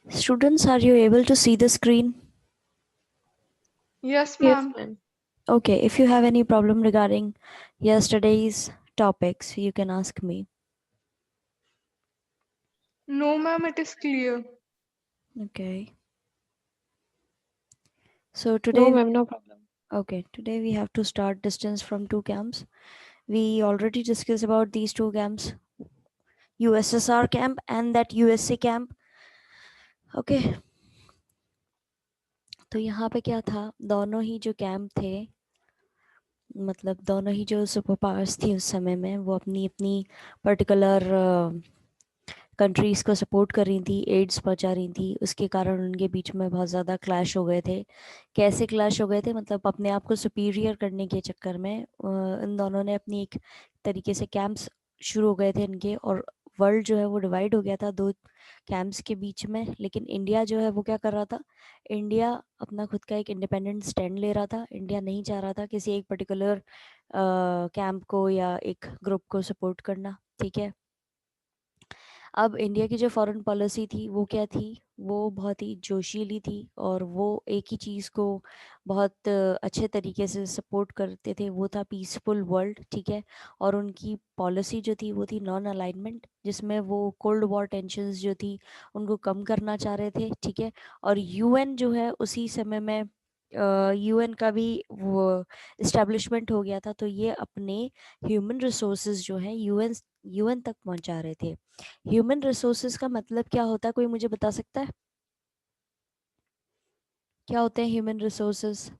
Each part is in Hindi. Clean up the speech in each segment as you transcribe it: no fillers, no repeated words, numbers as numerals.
Students, are you able to see the screen? Yes, Yes, ma'am. ma'am. Okay, if you have any problem regarding yesterday's topics, you can ask me. No, ma'am, it is clear. Okay. So No, today, ma'am, no problem. today we have to start distance from two camps. We already discussed about these two camps, USSR camp and that USA camp. Okay, तो यहाँ पे क्या था, दोनों ही जो कैंप थे, मतलब दोनों ही जो सुपर पावर्स थी उस समय में, वो अपनी अपनी पर्टिकुलर कंट्रीज़ को सपोर्ट कर रही थी, एड्स पहुंचा रही थी। उसके कारण उनके बीच में बहुत ज़्यादा क्लैश हो गए थे। कैसे क्लैश हो गए थे, मतलब अपने आप को सुपीरियर करने के चक्कर में इन दोनों ने अपनी एक तरीके से कैंप्स शुरू हो गए थे इनके, और वर्ल्ड जो है वो डिवाइड हो गया था दो कैंप्स के बीच में। लेकिन इंडिया जो है वो क्या कर रहा था, इंडिया अपना खुद का एक इंडिपेंडेंट स्टैंड ले रहा था। इंडिया नहीं चाह रहा था किसी एक पर्टिकुलर कैंप को या एक ग्रुप को सपोर्ट करना, ठीक है। अब इंडिया की जो फॉरेन पॉलिसी थी वो क्या थी, वो बहुत ही जोशीली थी, और वो एक ही चीज़ को बहुत अच्छे तरीके से सपोर्ट करते थे, वो था पीसफुल वर्ल्ड, ठीक है। और उनकी पॉलिसी जो थी वो थी नॉन अलाइनमेंट, जिसमें वो कोल्ड वॉर टेंशंस जो थी उनको कम करना चाह रहे थे, ठीक है। और यूएन जो है उसी समय में यूएन का भी वो इस्टेब्लिशमेंट हो गया था, तो ये अपने ह्यूमन रिसोर्सेज जो है यूएन यूएन तक पहुंचा रहे थे। ह्यूमन रिसोर्सेज का मतलब क्या होता है, कोई मुझे बता सकता है? क्या होते हैं ह्यूमन रिसोर्सेज?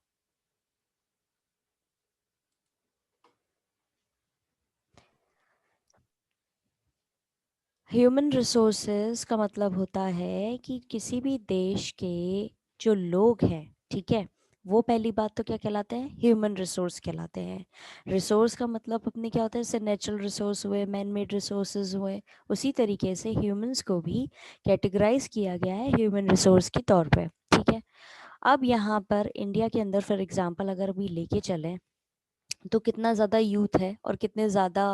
ह्यूमन रिसोर्सेज का मतलब होता है कि किसी भी देश के जो लोग हैं, ठीक है, वो पहली बात तो क्या कहलाते हैं, ह्यूमन रिसोर्स कहलाते हैं। रिसोर्स का मतलब अपने क्या होता है, जैसे नेचुरल रिसोर्स हुए, मैन मेड रिसोर्सेज हुए, उसी तरीके से ह्यूमंस को भी कैटेगराइज किया गया है ह्यूमन रिसोर्स के तौर पे, ठीक है। अब यहाँ पर इंडिया के अंदर फॉर एग्जांपल अगर अभी लेके चलें, तो कितना ज़्यादा यूथ है और कितने ज़्यादा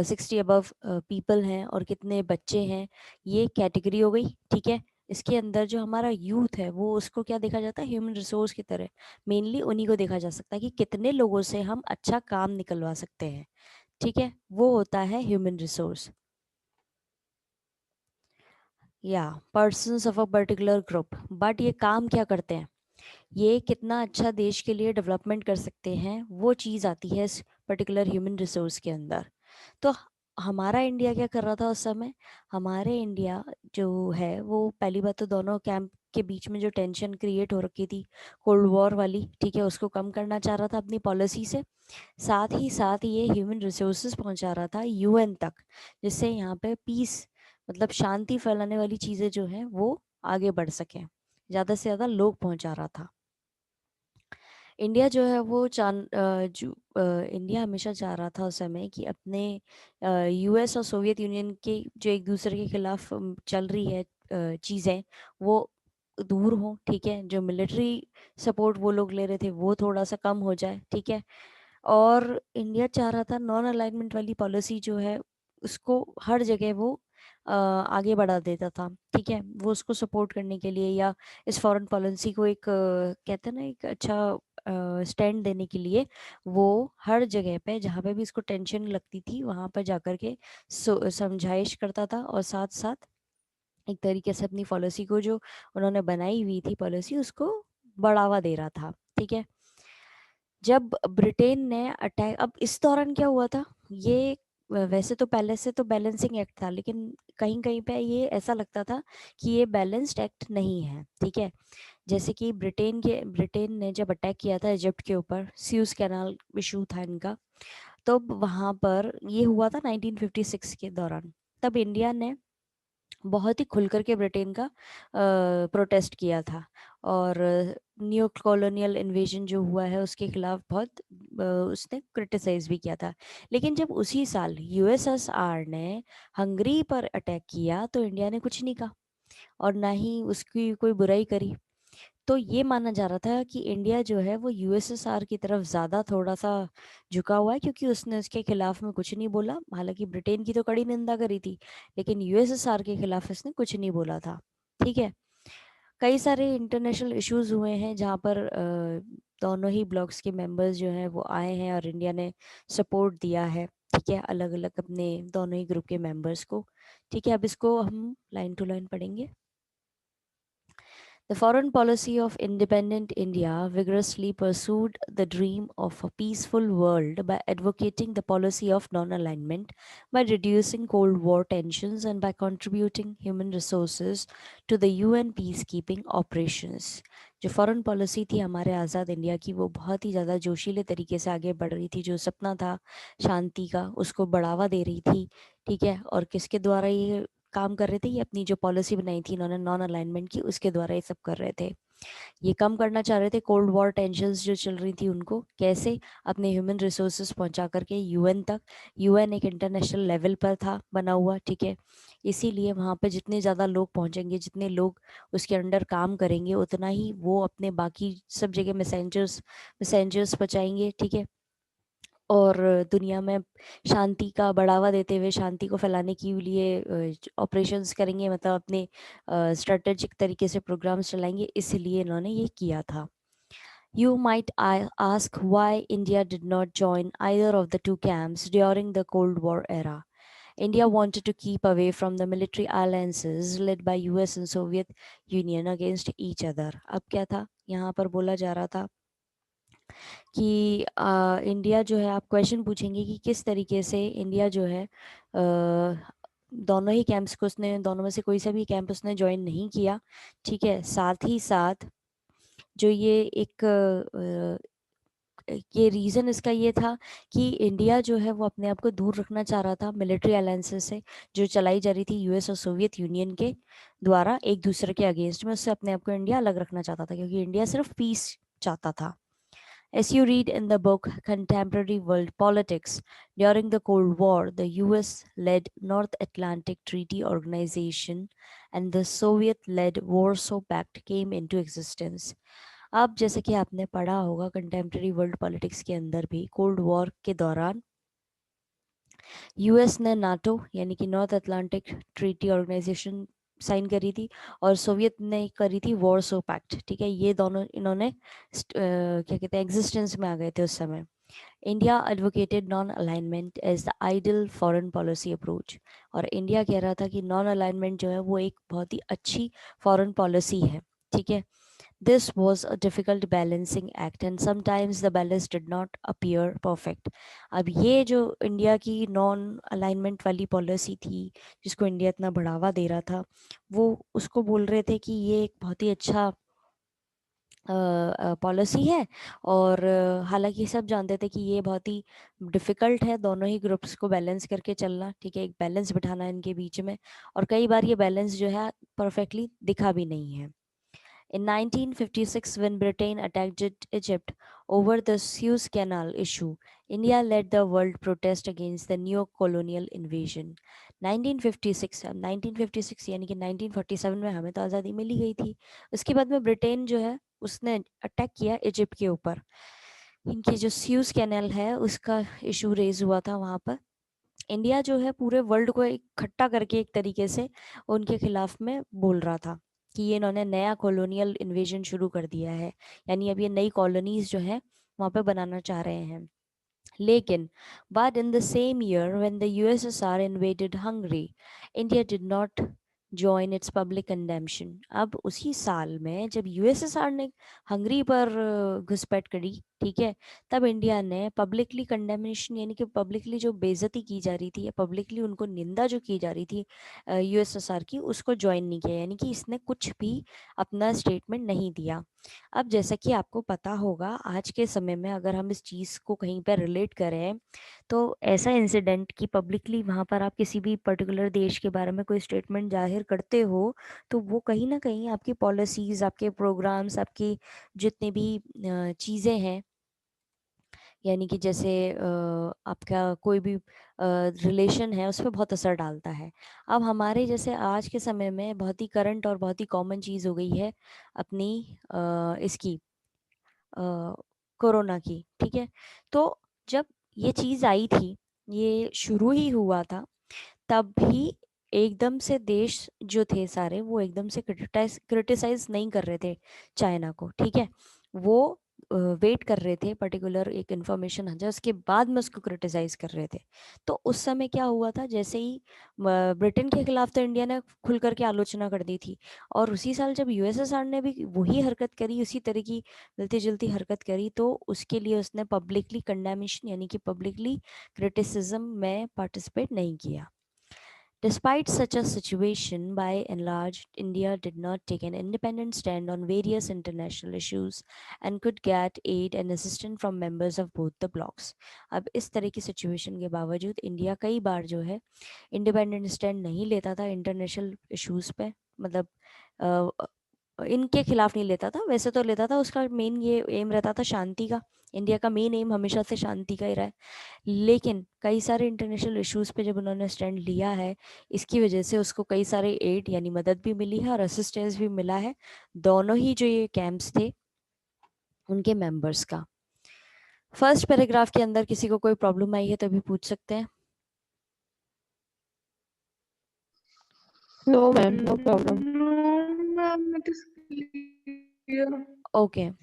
60 अबव पीपल हैं और कितने बच्चे हैं, ये कैटेगरी हो गई, ठीक है। इसके अंदर जो हमारा यूथ है वो उसको क्या देखा जाता है, ह्यूमन रिसोर्स की तरह। मेनली उन्हीं को देखा जा सकता है कि कितने लोगों से हम अच्छा काम निकलवा सकते हैं, ठीक है, वो होता है ह्यूमन रिसोर्स या persons of a particular group. But ये काम क्या करते हैं, ये कितना अच्छा देश के लिए डेवलपमेंट कर सकते हैं, वो चीज़ आती है इस पर्टिकुलर ह्यूमन रिसोर्स के अंदर। तो हमारा इंडिया क्या कर रहा था उस समय, हमारे इंडिया जो है वो पहली बात तो दोनों कैंप के बीच में जो टेंशन क्रिएट हो रखी थी कोल्ड वॉर वाली, ठीक है, उसको कम करना चाह रहा था अपनी पॉलिसी से। साथ ही ये ह्यूमन रिसोर्सेज पहुंचा रहा था यूएन तक, जिससे यहाँ पे पीस मतलब शांति फैलाने वाली चीज़ें जो हैं वो आगे बढ़ सकें, ज़्यादा से ज़्यादा लोग पहुंचा रहा था। इंडिया जो है वो इंडिया हमेशा चाह रहा था उस समय कि अपने यूएस और सोवियत यूनियन के जो एक दूसरे के खिलाफ चल रही है चीज़ें, वो दूर हो, ठीक है। जो मिलिट्री सपोर्ट वो लोग ले रहे थे वो थोड़ा सा कम हो जाए, ठीक है। और इंडिया चाह रहा था नॉन अलाइनमेंट वाली पॉलिसी जो है उसको हर जगह वो आगे बढ़ा देता था, ठीक है। वो उसको सपोर्ट करने के लिए या इस फॉरेन पॉलिसी को एक कहते हैं ना एक अच्छा स्टैंड देने के लिए वो हर जगह पे जहाँ पे भी इसको टेंशन लगती थी वहाँ पर जाकर के समझाइश करता था, और साथ साथ एक तरीके से अपनी पॉलिसी को जो उन्होंने बनाई हुई थी पॉलिसी उसको बढ़ावा दे रहा था, ठीक है। जब ब्रिटेन ने अटैक, अब इस दौरान क्या हुआ था, ये वैसे तो पहले से तो बैलेंसिंग एक्ट था, लेकिन कहीं कहीं पे ये ऐसा लगता था कि ये बैलेंस्ड एक्ट नहीं है, ठीक है। जैसे कि ब्रिटेन ने जब अटैक किया था इजिप्ट के ऊपर, स्यूज कैनाल इशू था इनका, तो वहां पर ये हुआ था 1956 के दौरान। तब इंडिया ने बहुत ही खुल करके ब्रिटेन का प्रोटेस्ट किया था, और न्यू कॉलोनियल इन्वेजन जो हुआ है उसके खिलाफ बहुत उसने क्रिटिसाइज भी किया था। लेकिन जब उसी साल यूएसएसआर ने हंगरी पर अटैक किया तो इंडिया ने कुछ नहीं कहा और ना ही उसकी कोई बुराई करी। तो ये माना जा रहा था कि इंडिया जो है वो यूएसएसआर की तरफ ज़्यादा थोड़ा सा झुका हुआ है, क्योंकि उसने उसके खिलाफ में कुछ नहीं बोला। हालांकि ब्रिटेन की तो कड़ी निंदा करी थी, लेकिन यूएसएसआर के खिलाफ इसने कुछ नहीं बोला था, ठीक है। कई सारे इंटरनेशनल इश्यूज हुए हैं जहाँ पर दोनों ही ब्लॉक्स के मेंबर्स जो हैं वो आए हैं और इंडिया ने सपोर्ट दिया है, ठीक है, अलग अलग अपने दोनों ही ग्रुप के मेंबर्स को। ठीक है, अब इसको हम लाइन टू लाइन पढ़ेंगे। The foreign policy of independent India vigorously pursued the dream of a peaceful world by advocating the policy of non alignment, by reducing Cold War tensions, and by contributing human resources to the UN peacekeeping operations. जो फॉरेन पॉलिसी थी हमारे आज़ाद इंडिया की, वो बहुत ही ज़्यादा जोशीले तरीके से आगे बढ़ रही थी। जो सपना था शांति का, उसको बढ़ावा दे रही थी। ठीक है, और किसके द्वारा ये काम कर रहे थे? ये अपनी जो पॉलिसी बनाई थी इन्होंने नॉन अलाइनमेंट की, उसके द्वारा ये सब कर रहे थे। ये कम करना चाह रहे थे कोल्ड वॉर टेंशन्स जो चल रही थी उनको। कैसे? अपने ह्यूमन रिसोर्सेज पहुंचा करके यूएन तक। यूएन एक इंटरनेशनल लेवल पर था बना हुआ, ठीक है, इसीलिए वहाँ पे जितने ज़्यादा लोग पहुंचेंगे, जितने लोग उसके अंडर काम करेंगे, उतना ही वो अपने बाकी सब जगह मैसेंजर्स मैसेंजर्स पहुँचाएंगे, ठीक है, और दुनिया में शांति का बढ़ावा देते हुए शांति को फैलाने के लिए ऑपरेशंस करेंगे, मतलब अपने स्ट्रेटेजिक तरीके से प्रोग्राम्स चलाएंगे, इसलिए इन्होंने ये किया था। You might ask why India did not join either of the two camps during the Cold War era. India wanted to keep away from the military alliances led by US and Soviet Union against each other. अब क्या था यहाँ पर बोला जा रहा था कि इंडिया जो है, आप क्वेश्चन पूछेंगे कि किस तरीके से इंडिया जो है दोनों ही कैंप्स को उसने, दोनों में से कोई सा भी कैंप उसने ज्वाइन नहीं किया। ठीक है, साथ ही साथ जो ये रीज़न इसका ये था कि इंडिया जो है वो अपने आप को दूर रखना चाह रहा था मिलिट्री अलायंसेस से जो चलाई जा रही थी यूएस और सोवियत यूनियन के द्वारा एक दूसरे के अगेंस्ट में। उससे अपने आप को इंडिया अलग रखना चाहता था, क्योंकि इंडिया सिर्फ पीस चाहता था। As you read in the book Contemporary World Politics, during the Cold War, the US led North Atlantic Treaty Organization and the Soviet led Warsaw Pact came into existence. अब जैसे कि आपने पढ़ा होगा कंटेम्प्रेरी वर्ल्ड पॉलिटिक्स के अंदर भी, कोल्ड वॉर के दौरान यूएस ने नाटो यानी कि North Atlantic Treaty Organisation sign करी थी और सोवियत ने करी थी वॉर्सो पैक्ट। ठीक है, ये दोनों इन्होंने क्या कहते हैं एग्जिस्टेंस में आ गए थे उस समय। India advocated non alignment as the ideal foreign policy approach, और इंडिया कह रहा था कि नॉन अलाइनमेंट जो है वो एक बहुत ही अच्छी फॉरेन पॉलिसी है। ठीक है, this was a difficult balancing act and sometimes the balance did not appear perfect. अब ये जो इंडिया की नॉन अलाइनमेंट वाली पॉलिसी थी जिसको इंडिया इतना बढ़ावा दे रहा था, वो उसको बोल रहे थे कि ये एक बहुत ही अच्छा पॉलिसी है। और हालांकि सब जानते थे कि ये बहुत ही डिफ़िकल्ट है दोनों ही ग्रुप्स को बैलेंस करके चलना। ठीक है, एक बैलेंस बिठाना इनके बीच में, और कई बार ये बैलेंस जो है परफेक्टली दिखा भी नहीं है। In 1956, when Britain attacked Egypt over the Suez Canal issue, India led the world protest against the neo-colonial invasion. 1956, अब 1956 यानी कि 1947 में हमें तो आज़ादी मिली गई थी। उसके बाद में ब्रिटेन जो है उसने अटैक किया इजिप्ट के ऊपर। इनकी जो स्यूज कैनाल है उसका इशू रेज हुआ था वहाँ पर। इंडिया जो है पूरे वर्ल्ड को इकट्ठा करके एक तरीके से उनके खिलाफ में बोल रहा था कि ये इन्होंने नया कॉलोनियल इन्वेजन शुरू कर दिया है, यानी अब ये नई कॉलोनीज जो है वहाँ पे बनाना चाह रहे हैं। लेकिन but in the same year when the USSR invaded Hungary, India did not join its public condemnation. अब उसी साल में जब यूएसएसआर ने हंगरी पर घुसपैठ करी, ठीक है, तब इंडिया ने पब्लिकली कंडेमनेशन यानी कि पब्लिकली जो बेइज्जती की जा रही थी या पब्लिकली उनको निंदा जो की जा रही थी यूएसएसआर की, उसको ज्वाइन नहीं किया, यानी कि इसने कुछ भी अपना स्टेटमेंट नहीं दिया। अब जैसा कि आपको पता होगा आज के समय में अगर हम इस चीज़ को कहीं पर रिलेट करें, तो ऐसा इंसिडेंट कि पब्लिकली वहाँ पर आप किसी भी पर्टिकुलर देश के बारे में कोई स्टेटमेंट जाहिर करते हो, तो वो कहीं ना कहीं आपकी पॉलिसीज़, आपके प्रोग्राम्स, आपकी जितनी भी चीज़ें हैं, यानी कि जैसे आपका कोई भी रिलेशन है उस पर बहुत असर डालता है। अब हमारे जैसे आज के समय में बहुत ही करंट और बहुत ही कॉमन चीज़ हो गई है अपनी इसकी कोरोना की। ठीक है, तो जब ये चीज़ आई थी, ये शुरू ही हुआ था, तब भी एकदम से देश जो थे सारे वो एकदम से क्रिटिसाइज नहीं कर रहे थे चाइना को, ठीक है। वो वेट कर रहे थे पर्टिकुलर एक इंफॉर्मेशन आ जाए उसके बाद में उसको क्रिटिसाइज कर रहे थे। तो उस समय क्या हुआ था, जैसे ही ब्रिटेन के खिलाफ तो इंडिया ने खुल करके आलोचना कर दी थी, और उसी साल जब यूएसएसआर ने भी वही हरकत करी, उसी तरह की मिलती जुलती हरकत करी, तो उसके लिए उसने पब्लिकली कंडेमेशन यानी कि पब्लिकली क्रिटिसिज्म में पार्टिसिपेट नहीं किया। Despite such a situation, by and large, India did not take an independent stand on various international issues and could get aid and assistance from members of both the blocs. अब इस तरह की सिचुएशन के बावजूद इंडिया कई बार जो है इंडिपेंडेंट स्टैंड नहीं लेता था इंटरनेशनल इश्यूज पे, मतलब इनके खिलाफ नहीं लेता था, वैसे तो लेता था, उसका मेन ये एम रहता था शांति का। इंडिया का मेन एम हमेशा से शांति का ही रहा है। लेकिन कई सारे इंटरनेशनल इश्यूज पे जब उन्होंने स्टैंड लिया है, इसकी वजह से उसको कई सारे एड यानी मदद भी मिली है और असिस्टेंस भी मिला है दोनों ही जो ये कैंप्स थे उनके मेंबर्स का। फर्स्ट पैराग्राफ के अंदर किसी को कोई प्रॉब्लम आई है तो अभी पूछ सकते हैं। No, ma'am, no problem. No, ma'am, it is clear. Okay.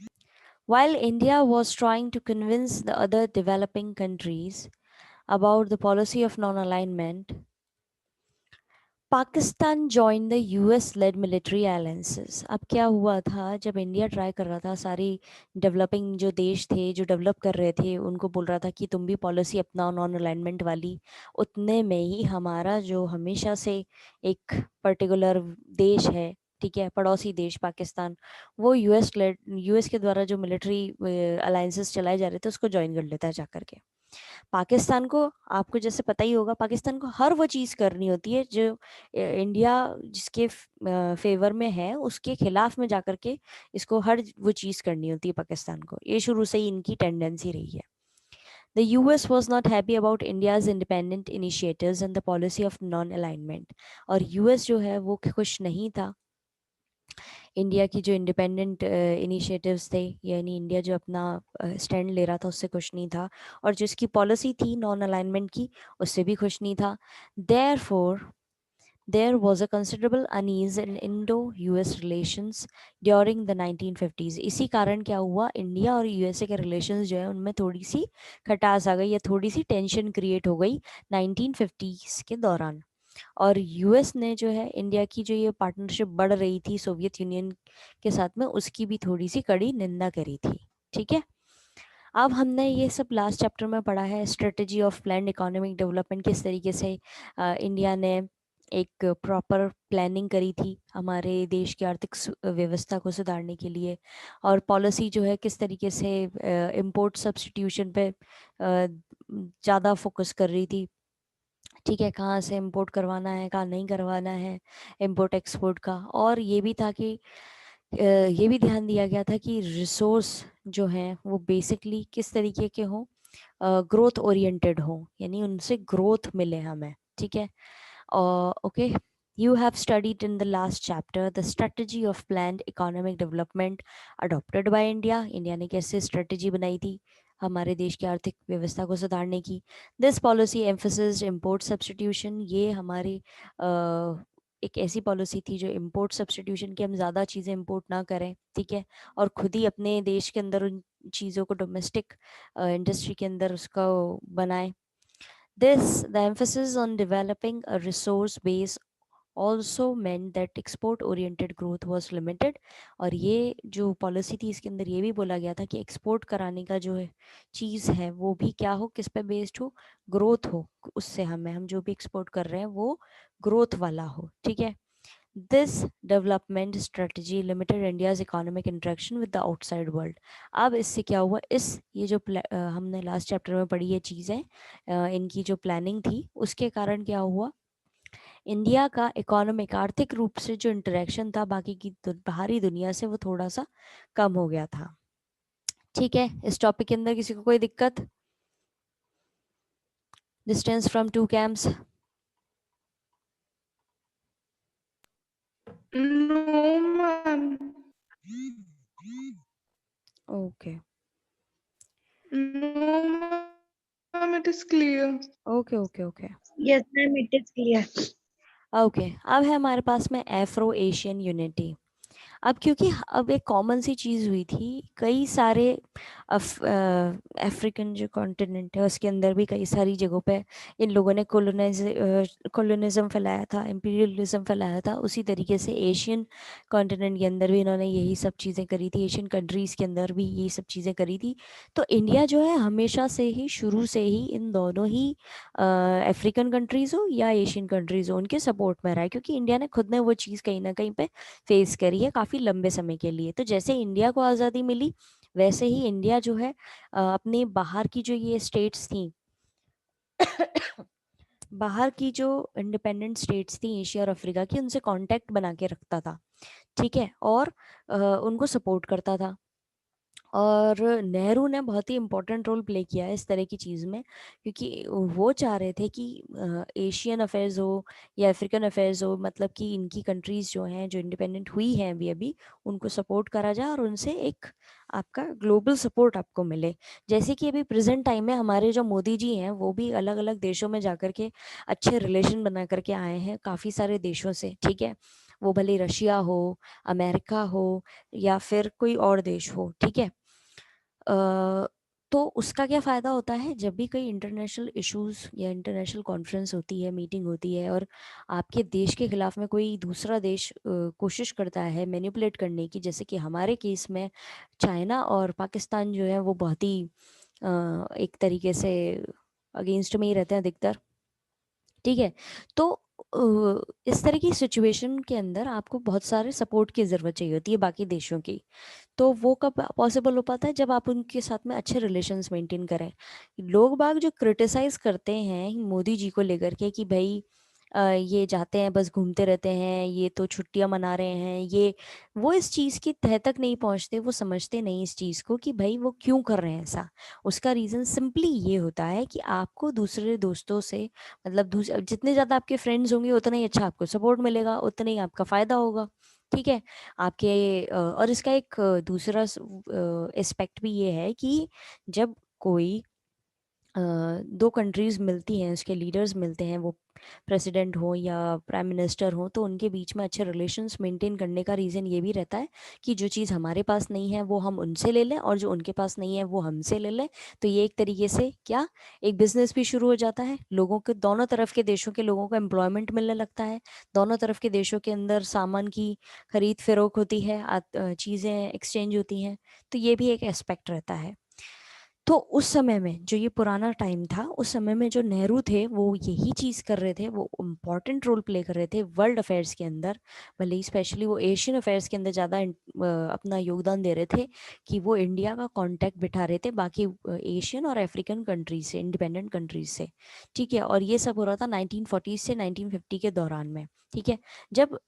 While India was trying to convince the other developing countries about the policy of non-alignment, Pakistan join the US led military alliances. अब क्या हुआ था, जब इंडिया ट्राई कर रहा था, सारी डेवलपिंग जो देश थे जो डेवलप कर रहे थे उनको बोल रहा था कि तुम भी पॉलिसी अपनाओ नॉन अलाइनमेंट वाली, उतने में ही हमारा जो हमेशा से एक पर्टिकुलर देश है, ठीक है, पड़ोसी देश पाकिस्तान, वो यूएस के द्वारा जो मिलिट्री अलायंसेस चलाए जा रहे थे उसको ज्वाइन कर लेता है जाकर के। पाकिस्तान को, आपको जैसे पता ही होगा, पाकिस्तान को हर वो चीज़ करनी होती है जो इंडिया जिसके फेवर में है उसके खिलाफ में जाकर के इसको हर वो चीज़ करनी होती है पाकिस्तान को। ये शुरू से ही इनकी टेंडेंसी रही है। The US was not happy about India's independent initiatives and the policy of non-alignment। और यूएस जो है वो खुश नहीं था इंडिया की जो इंडिपेंडेंट इनिशिएटिव्स थे, यानी इंडिया जो अपना स्टैंड ले रहा था उससे खुश नहीं था, और जो इसकी पॉलिसी थी नॉन अलाइनमेंट की उससे भी खुश नहीं था। Therefore, there was a considerable unease in Indo-US relations during the 1950s। इसी कारण क्या हुआ, इंडिया और यूएसए के रिलेशंस जो है उनमें थोड़ी सी खटास आ गई या थोड़ी सी टेंशन क्रिएट हो गई 1950s के दौरान। और यूएस ने जो है इंडिया की जो ये पार्टनरशिप बढ़ रही थी सोवियत यूनियन के साथ में, उसकी भी थोड़ी सी कड़ी निंदा करी थी, ठीक है। अब हमने ये सब लास्ट चैप्टर में पढ़ा है, strategy of planned economic development, किस तरीके से इंडिया ने एक प्रॉपर प्लानिंग करी थी हमारे देश की आर्थिक व्यवस्था को सुधारने के लिए, और पॉलिसी जो है किस तरीके से इंपोर्ट सब्स्टिट्यूशन पे ज़्यादा फोकस कर रही थी, ठीक है, कहाँ से इंपोर्ट करवाना है कहाँ नहीं करवाना है इंपोर्ट एक्सपोर्ट का। और ये भी था कि ये भी ध्यान दिया गया था कि रिसोर्स जो हैं वो बेसिकली किस तरीके के हों, ग्रोथ ओरिएंटेड हो, यानी उनसे ग्रोथ मिले हमें, ठीक है। Okay, you have studied in the last chapter the strategy of planned economic development adopted by India। India ने कैसे स्ट्रेटजी बनाई थी हमारे देश की आर्थिक व्यवस्था को सुधारने की। दिस पॉलिसी एम्फोसिस्ड इंपोर्ट सब्स्टिट्यूशन, ये हमारी एक ऐसी पॉलिसी थी जो इंपोर्ट सब्स्टिट्यूशन की, हम ज़्यादा चीज़ें इंपोर्ट ना करें, ठीक है, और खुद ही अपने देश के अंदर उन चीज़ों को डोमेस्टिक इंडस्ट्री के अंदर उसका बनाएं। This, the emphasis on developing a resource base also meant that export oriented growth was limited। और ये जो पॉलिसी थी इसके अंदर ये भी बोला गया था कि एक्सपोर्ट कराने का जो है चीज़ है वो भी क्या हो, किस पे बेस्ड हो, ग्रोथ हो, उससे हम जो भी एक्सपोर्ट कर रहे हैं वो ग्रोथ वाला हो, ठीक है। This development strategy limited India's economic interaction with the outside world। अब इससे क्या हुआ, इस ये जो हमने लास्ट चैप्टर में पढ़ी ये चीज़ें, इनकी जो प्लानिंग थी उसके कारण क्या हुआ, इंडिया का इकोनॉमिक आर्थिक रूप से जो इंटरेक्शन था बाकी की बाहरी दुनिया से वो थोड़ा सा कम हो गया था, ठीक है। इस टॉपिक के अंदर किसी को कोई दिक्कत? Distance from two camps? No, ma'am. Okay No, ma'am, it is clear. Okay okay okay. Yes, ma'am, it is clear. Okay, अब है हमारे पास में एफ्रो एशियन यूनिटी। अब क्योंकि अब एक कॉमन सी चीज़ हुई थी, कई सारे अफ्रीकन जो कॉन्टिनेंट है उसके अंदर भी कई सारी जगहों पे इन लोगों ने कॉलोनिज्म फैलाया था, इम्पीरियलिज्म फैलाया था। उसी तरीके से एशियन कॉन्टिनेंट के अंदर भी इन्होंने यही सब चीज़ें करी थी, एशियन कंट्रीज़ के अंदर भी यही सब चीज़ें करी थी। तो इंडिया जो है हमेशा से ही, शुरू से ही इन दोनों ही अफ्रीकन कंट्रीज़ हो या एशियन कंट्रीज़ हो, उनके सपोर्ट में रहा है, क्योंकि इंडिया ने खुद ने वो चीज़ कहीं ना कहीं पे फेस करी है काफ़ी लंबे समय के लिए। तो जैसे इंडिया को आज़ादी मिली, वैसे ही इंडिया जो है अपने बाहर की जो ये स्टेट्स थी बाहर की जो इंडिपेंडेंट स्टेट्स थी एशिया और अफ्रीका की, उनसे कांटेक्ट बना के रखता था, ठीक है, और उनको सपोर्ट करता था। और नेहरू ने बहुत ही इम्पोर्टेंट रोल प्ले किया है इस तरह की चीज़ में, क्योंकि वो चाह रहे थे कि एशियन अफेयर्स हो या अफ्रीकन अफेयर्स हो, मतलब कि इनकी कंट्रीज़ जो हैं, जो इंडिपेंडेंट हुई हैं अभी अभी, उनको सपोर्ट करा जाए और उनसे एक आपका ग्लोबल सपोर्ट आपको मिले। जैसे कि अभी प्रेजेंट टाइम में हमारे जो मोदी जी हैं, वो भी अलग अलग देशों में जाकर के अच्छे रिलेशन बना करके आए हैं काफ़ी सारे देशों से, ठीक है, वो भले रशिया हो, अमेरिका हो, या फिर कोई और देश हो, ठीक है। तो उसका क्या फ़ायदा होता है, जब भी कोई इंटरनेशनल इश्यूज या इंटरनेशनल कॉन्फ्रेंस होती है, मीटिंग होती है, और आपके देश के खिलाफ में कोई दूसरा देश कोशिश करता है मैनिपुलेट करने की, जैसे कि हमारे केस में चाइना और पाकिस्तान जो है वो बहुत ही एक तरीके से अगेंस्ट में ही रहते हैं अधिकतर, ठीक है। तो इस तरह की सिचुएशन के अंदर आपको बहुत सारे सपोर्ट की ज़रूरत चाहिए होती है बाकी देशों की। तो वो कब पॉसिबल हो पाता है, जब आप उनके साथ में अच्छे रिलेशंस मेंटेन करें। लोग बाग जो क्रिटिसाइज करते हैं मोदी जी को लेकर के कि भाई ये जाते हैं बस घूमते रहते हैं, ये तो छुट्टियां मना रहे हैं, ये वो इस चीज़ की तह तक नहीं पहुंचते, वो समझते नहीं इस चीज़ को कि भाई वो क्यों कर रहे हैं ऐसा। उसका रीज़न सिंपली ये होता है कि आपको दूसरे दोस्तों से, मतलब जितने ज़्यादा आपके फ्रेंड्स होंगे उतना ही अच्छा आपको सपोर्ट मिलेगा, उतना ही आपका फ़ायदा होगा, ठीक है। आपके और इसका एक दूसरा एस्पेक्ट भी ये है कि जब कोई दो कंट्रीज मिलती हैं, उसके लीडर्स मिलते हैं, वो प्रेसिडेंट हो या प्राइम मिनिस्टर हो, तो उनके बीच में अच्छे रिलेशंस मेंटेन करने का रीज़न ये भी रहता है कि जो चीज़ हमारे पास नहीं है वो हम उनसे ले लें, और जो उनके पास नहीं है वो हमसे ले लें। तो ये एक तरीके से क्या, एक बिजनेस भी शुरू हो जाता है, लोगों के दोनों तरफ के देशों के लोगों को एम्प्लॉयमेंट मिलने लगता है, दोनों तरफ के देशों के अंदर सामान की खरीद फरोख होती है, चीज़ें एक्सचेंज होती हैं। तो ये भी एक एस्पेक्ट रहता है। तो उस समय में जो ये पुराना टाइम था, उस समय में जो नेहरू थे वो यही चीज़ कर रहे थे, वो इम्पॉर्टेंट रोल प्ले कर रहे थे वर्ल्ड अफेयर्स के अंदर, भले ही स्पेशली वो एशियन अफेयर्स के अंदर ज़्यादा अपना योगदान दे रहे थे, कि वो इंडिया का कांटेक्ट बिठा रहे थे बाकी एशियन और अफ्रीकन कंट्रीज से, इंडिपेंडेंट कंट्रीज से, ठीक है। और ये सब हो रहा था 1940 से 1950 के दौरान में, ठीक है, जब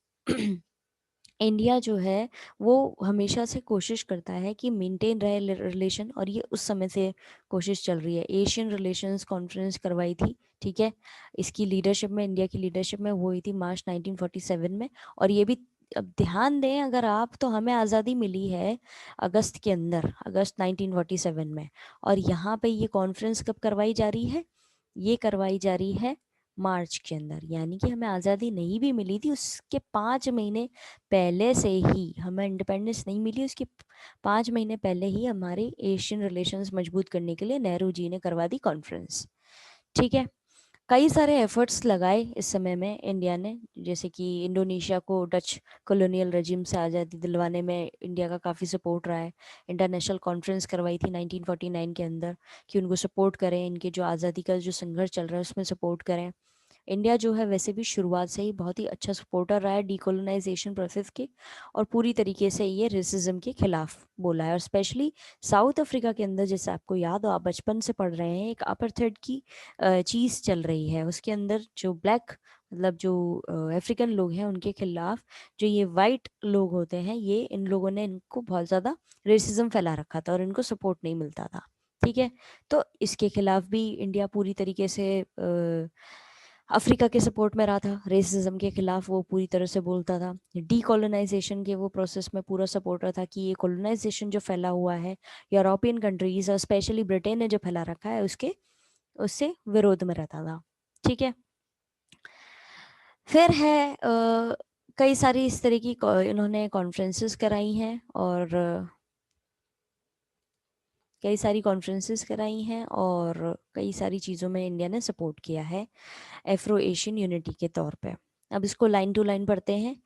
इंडिया जो है वो हमेशा से कोशिश करता है कि मेंटेन रहे रिलेशन, और ये उस समय से कोशिश चल रही है। एशियन रिलेशंस कॉन्फ्रेंस करवाई थी, ठीक है, इसकी लीडरशिप में, इंडिया की लीडरशिप में, वो हुई थी मार्च 1947 में। और ये भी अब ध्यान दें अगर आप, तो हमें आज़ादी मिली है अगस्त के अंदर, अगस्त 1947 में। और यहाँ पे ये कॉन्फ्रेंस कब करवाई जा रही है, ये करवाई जा रही है मार्च के अंदर, यानी कि हमें आज़ादी नहीं भी मिली थी उसके 5 महीने पहले से ही, हमें इंडिपेंडेंस नहीं मिली उसके 5 महीने पहले ही हमारे एशियन रिलेशंस मजबूत करने के लिए नेहरू जी ने करवा दी कॉन्फ्रेंस, ठीक है। कई सारे एफर्ट्स लगाए इस समय में इंडिया ने, जैसे कि इंडोनेशिया को डच कॉलोनियल रजीम से आज़ादी दिलवाने में इंडिया का काफ़ी सपोर्ट रहा है। इंटरनेशनल कॉन्फ्रेंस करवाई थी 1949 के अंदर कि उनको सपोर्ट करें, इनके जो आज़ादी का जो संघर्ष चल रहा है उसमें सपोर्ट करें। इंडिया जो है वैसे भी शुरुआत से ही बहुत ही अच्छा सपोर्टर रहा है डीकोलोनाइजेशन प्रोसेस के, और पूरी तरीके से ये रेसिज्म के खिलाफ बोला है। और स्पेशली साउथ अफ्रीका के अंदर, जैसे आपको याद हो, आप बचपन से पढ़ रहे हैं, एक अपार्थाइड की चीज़ चल रही है, उसके अंदर जो ब्लैक, मतलब जो अफ्रीकन लोग हैं उनके खिलाफ जो ये वाइट लोग होते हैं, ये इन लोगों ने इनको बहुत ज़्यादा रेसिज्म फैला रखा था और इनको सपोर्ट नहीं मिलता था, ठीक है। तो इसके खिलाफ भी इंडिया पूरी तरीके से अफ्रीका के सपोर्ट में रहा था, रेसिज्म के खिलाफ वो पूरी तरह से बोलता था, डीकोलोनाइजेशन के वो प्रोसेस में पूरा सपोर्टर था कि ये कोलोनाइजेशन जो फैला हुआ है यूरोपियन कंट्रीज और स्पेशली ब्रिटेन ने जो फैला रखा है उसके, उससे विरोध में रहता था, ठीक है। फिर है कई सारी इस तरह की इन्होंने कॉन्फ्रेंसेस कराई हैं और कई सारी कॉन्फ्रेंसेस कराई हैं और कई सारी चीज़ों में इंडिया ने सपोर्ट किया है एफ्रो एशियन यूनिटी के तौर पे। अब इसको लाइन टू लाइन पढ़ते हैं।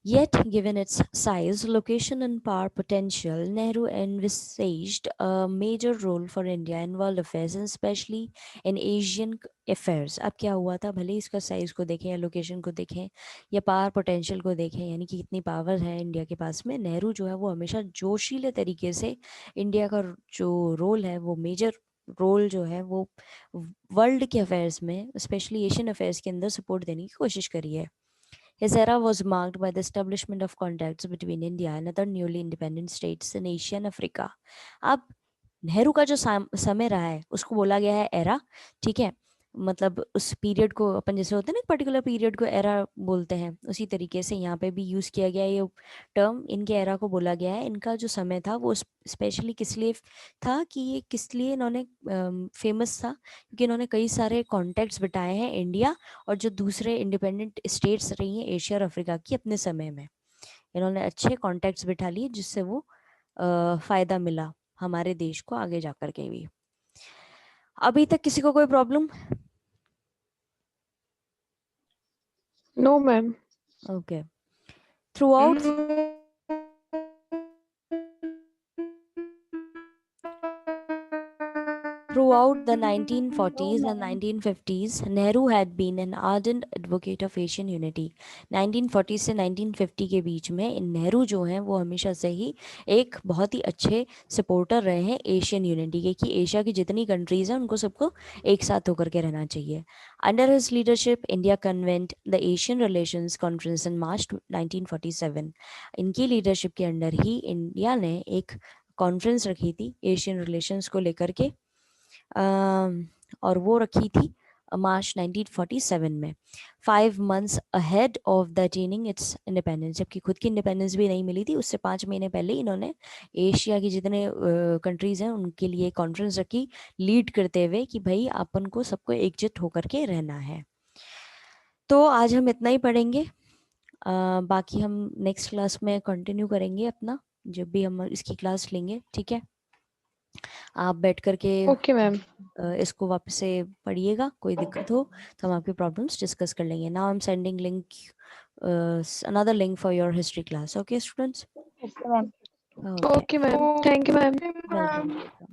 Yet, given its size, location, and power potential, Nehru envisaged a major role for India in world affairs, and especially in Asian affairs. अब क्या हुआ था, भले ही इसका साइज को देखें या लोकेशन को देखें या पावर पोटेंशियल को देखें, यानी कि कितनी पावर है इंडिया के पास में, नेहरू जो है वो हमेशा जोशीले तरीके से इंडिया का जो रोल है वो मेजर रोल जो है वो वर्ल्ड के अफेयर्स में, स्पेशली एशियन अफेयर्स के अंदर सपोर्ट देने की कोशिश करी है। His era was marked by the establishment of contacts between India and other newly independent states in Asia and Africa. अब नेहरू का जो समय रहा है उसको बोला गया है एरा, ठीक है। मतलब उस पीरियड को अपन जैसे होते हैं ना पर्टिकुलर पीरियड को एरा बोलते हैं, उसी तरीके से यहाँ पे भी यूज़ किया गया है ये टर्म। इनके एरा को बोला गया है, इनका जो समय था वो स्पेशली किस लिए था कि ये किस लिए इन्होंने फेमस था, क्योंकि इन्होंने कई सारे कॉन्टैक्ट्स बिठाए हैं इंडिया और जो दूसरे इंडिपेंडेंट स्टेट्स रही हैं एशिया और अफ्रीका की अपने समय में। इन्होंने अच्छे कॉन्टैक्ट्स बिठा लिए जिससे वो फ़ायदा मिला हमारे देश को आगे जाकर के भी। अभी तक किसी को कोई problem? No, ma'am. Okay. Through out Throughout the 1940s and 1950s, Nehru had been an ardent advocate of Asian unity. 1940 से 1950 के बीच में नेहरू जो हैं वो हमेशा से ही एक बहुत ही अच्छे सपोर्टर रहे हैं एशियन यूनिटी के, कि एशिया की जितनी कंट्रीज़ हैं उनको सबको एक साथ होकर के रहना चाहिए। Under his leadership India convened the Asian relations conference in March 1947। इनकी लीडरशिप के अंडर ही इंडिया ने एक कॉन्फ्रेंस रखी थी एशियन रिलेशंस को लेकर के, और वो रखी थी मार्च 1947 में, 5 months ahead of the attaining it's independence. जबकि खुद की इंडिपेंडेंस भी नहीं मिली थी, उससे 5 महीने पहले इन्होंने एशिया की जितने कंट्रीज हैं उनके लिए कॉन्फ्रेंस रखी, लीड करते हुए कि भाई अपन को सबको एकजुट होकर के रहना है। तो आज हम इतना ही पढ़ेंगे, बाकी हम नेक्स्ट क्लास में कंटिन्यू करेंगे अपना, जब भी हम इसकी क्लास लेंगे, ठीक है। आप बैठ करके Okay, ma'am. इसको वापस से पढ़िएगा, कोई दिक्कत हो तो हम आपके प्रॉब्लम्स डिस्कस कर लेंगे। Now I am sending link, another link for your history class. Okay, students? Okay, ma'am. Okay. Okay, ma'am. Thank you, ma'am. Welcome.